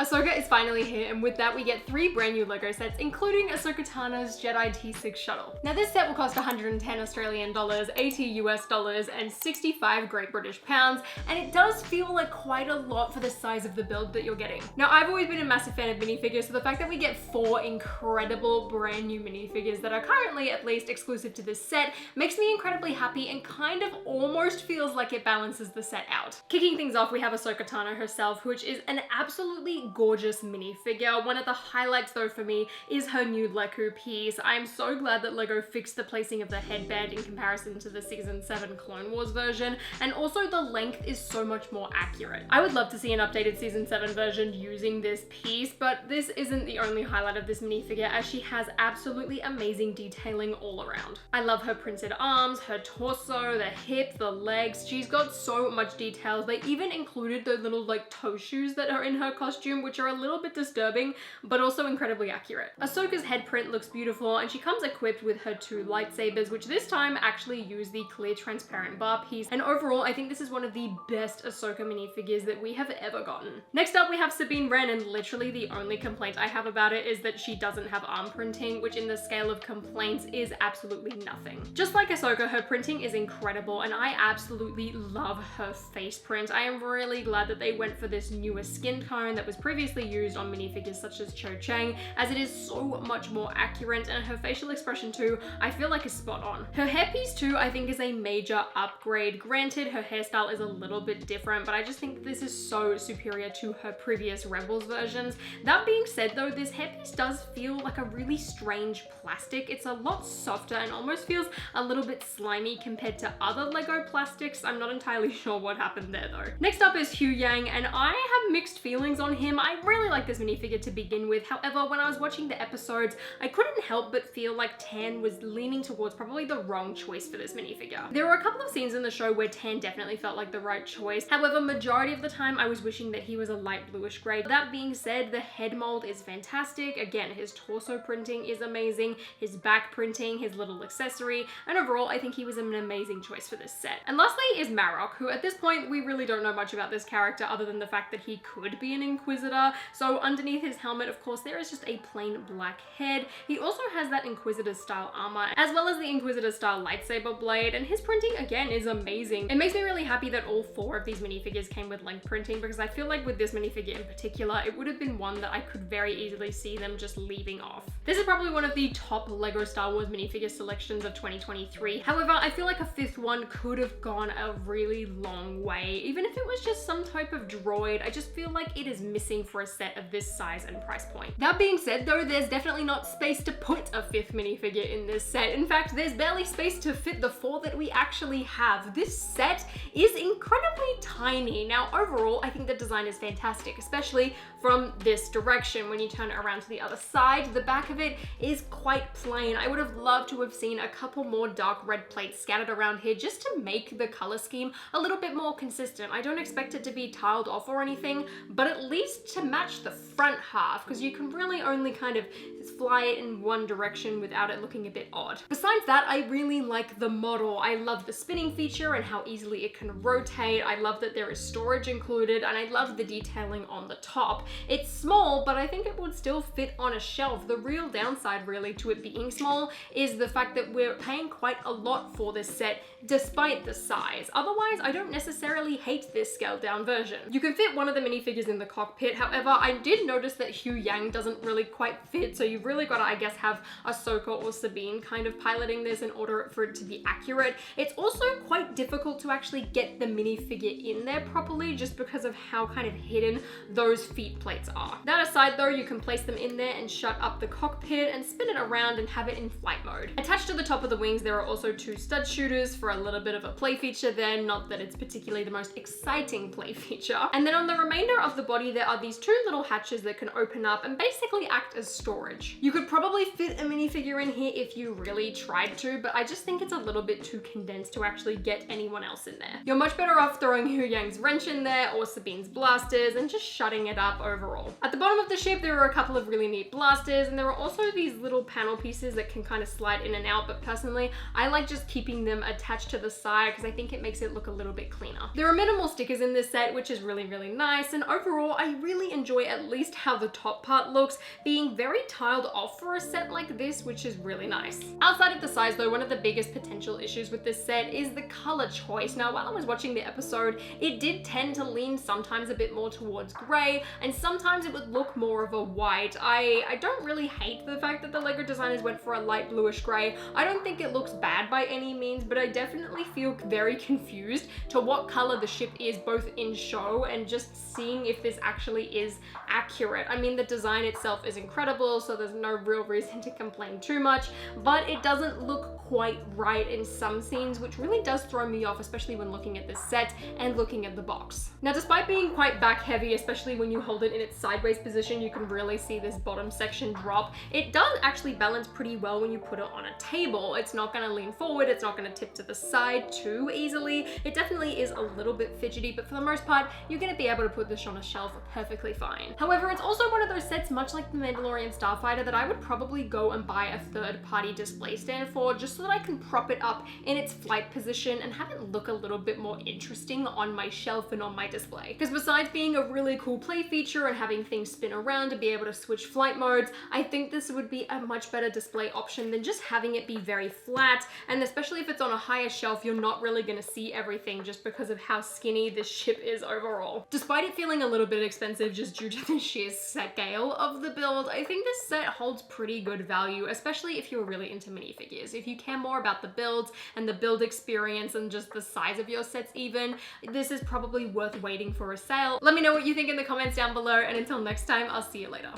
Ahsoka is finally here, and with that we get 3 brand new Lego sets, including Ahsoka Tano's Jedi T-6 Shuttle. Now this set will cost 110 Australian dollars, 80 US dollars, and 65 Great British pounds, and it does feel like quite a lot for the size of the build that you're getting. Now I've always been a massive fan of minifigures, so the fact that we get 4 incredible brand new minifigures that are currently at least exclusive to this set makes me incredibly happy and kind of almost feels like it balances the set out. Kicking things off, we have Ahsoka Tano herself, which is an absolutely gorgeous minifigure. One of the highlights though for me is her new Leku piece. I'm so glad that Lego fixed the placing of the headband in comparison to the season 7 Clone Wars version, and also the length is so much more accurate. I would love to see an updated season 7 version using this piece, but this isn't the only highlight of this minifigure, as she has absolutely amazing detailing all around. I love her printed arms, her torso, the hip, the legs. She's got so much detail. They even included the little like toe shoes that are in her costume, which are a little bit disturbing, but also incredibly accurate. Ahsoka's head print looks beautiful, and she comes equipped with her 2 lightsabers, which this time actually use the clear transparent bar piece. And overall, I think this is one of the best Ahsoka minifigures that we have ever gotten. Next up, we have Sabine Wren, and literally the only complaint I have about it is that she doesn't have arm printing, which in the scale of complaints is absolutely nothing. Just like Ahsoka, her printing is incredible, and I absolutely love her face print. I am really glad that they went for this newer skin tone that was previously used on minifigures such as Cho Chang, as it is so much more accurate, and her facial expression too, I feel like is spot on. Her hairpiece too, I think is a major upgrade. Granted, her hairstyle is a little bit different, but I just think this is so superior to her previous Rebels versions. That being said though, this hairpiece does feel like a really strange plastic. It's a lot softer and almost feels a little bit slimy compared to other Lego plastics. I'm not entirely sure what happened there though. Next up is Hu Yang, and I have mixed feelings on him. I really like this minifigure to begin with. However, when I was watching the episodes, I couldn't help but feel like Tan was leaning towards probably the wrong choice for this minifigure. There were a couple of scenes in the show where Tan definitely felt like the right choice. However, majority of the time I was wishing that he was a light bluish gray. That being said, the head mold is fantastic. Again, his torso printing is amazing, his back printing, his little accessory, and overall I think he was an amazing choice for this set. And lastly is Maroc, who at this point we really don't know much about this character other than the fact that he could be an Inquisitor. So underneath his helmet, of course, there is just a plain black head. He also has that Inquisitor style armor, as well as the Inquisitor style lightsaber blade, and his printing again is amazing. It makes me really happy that all 4 of these minifigures came with length printing, because I feel like with this minifigure in particular, it would have been one that I could very easily see them just leaving off. This is probably one of the top Lego Star Wars minifigure selections of 2023. However, I feel like a 5th one could have gone a really long way. Even if it was just some type of droid, I just feel like it is missing for a set of this size and price point. That being said though, there's definitely not space to put a 5th minifigure in this set. In fact, there's barely space to fit the 4 that we actually have. This set is incredibly tiny. Now overall, I think the design is fantastic, especially from this direction. When you turn it around to the other side, the back of it is quite plain. I would have loved to have seen a couple more dark red plates scattered around here just to make the color scheme a little bit more consistent. I don't expect it to be tiled off or anything, but at least to match the front half, because you can really only kind of fly it in one direction without it looking a bit odd. Besides that, I really like the model. I love the spinning feature and how easily it can rotate. I love that there is storage included, and I love the detailing on the top. It's small, but I think it would still fit on a shelf. The real downside really to it being small is the fact that we're paying quite a lot for this set despite the size. Otherwise, I don't necessarily hate this scaled down version. You can fit one of the minifigures in the cockpit. However, I did notice that Hu Yang doesn't really quite fit, so you've really got to, I guess, have Ahsoka or Sabine kind of piloting this in order for it to be accurate. It's also quite difficult to actually get the minifigure in there properly just because of how kind of hidden those feet plates are. That aside though, you can place them in there and shut up the cockpit and spin it around and have it in flight mode. Attached to the top of the wings, there are also 2 stud shooters for a little bit of a play feature there, not that it's particularly the most exciting play feature. And then on the remainder of the body, there are these 2 little hatches that can open up and basically act as storage. You could probably fit a minifigure in here if you really tried to, but I just think it's a little bit too condensed to actually get anyone else in there. You're much better off throwing Hu Yang's wrench in there or Sabine's blasters and just shutting it up overall. At the bottom of the ship, there are a couple of really neat blasters, and there are also these little panel pieces that can kind of slide in and out, but personally, I like just keeping them attached to the side because I think it makes it look a little bit cleaner. There are minimal stickers in this set, which is really, really nice, and overall, I really really enjoy at least how the top part looks, being very tiled off for a set like this, which is really nice. Outside of the size though, one of the biggest potential issues with this set is the color choice. Now, while I was watching the episode, it did tend to lean sometimes a bit more towards gray, and sometimes it would look more of a white. I don't really hate the fact that the LEGO designers went for a light bluish gray. I don't think it looks bad by any means, but I definitely feel very confused to what color the ship is both in show and just seeing if this actually is accurate. I mean, the design itself is incredible, so there's no real reason to complain too much, but it doesn't look quite right in some scenes, which really does throw me off, especially when looking at this set and looking at the box. Now, despite being quite back heavy, especially when you hold it in its sideways position, you can really see this bottom section drop. It does actually balance pretty well when you put it on a table. It's not going to lean forward, it's not going to tip to the side too easily. It definitely is a little bit fidgety, but for the most part, you're going to be able to put this on a shelf perfectly fine. However, it's also one of those sets, much like the Mandalorian Starfighter, that I would probably go and buy a third-party display stand for, just so that I can prop it up in its flight position and have it look a little bit more interesting on my shelf and on my display. Because besides being a really cool play feature and having things spin around to be able to switch flight modes, I think this would be a much better display option than just having it be very flat, and especially if it's on a higher shelf, you're not really going to see everything just because of how skinny this ship is overall. Despite it feeling a little bit expensive just due to the sheer scale of the build, I think this set holds pretty good value, especially if you're really into minifigures. If you care more about the builds and the build experience and just the size of your sets even, this is probably worth waiting for a sale. Let me know what you think in the comments down below, and until next time, I'll see you later.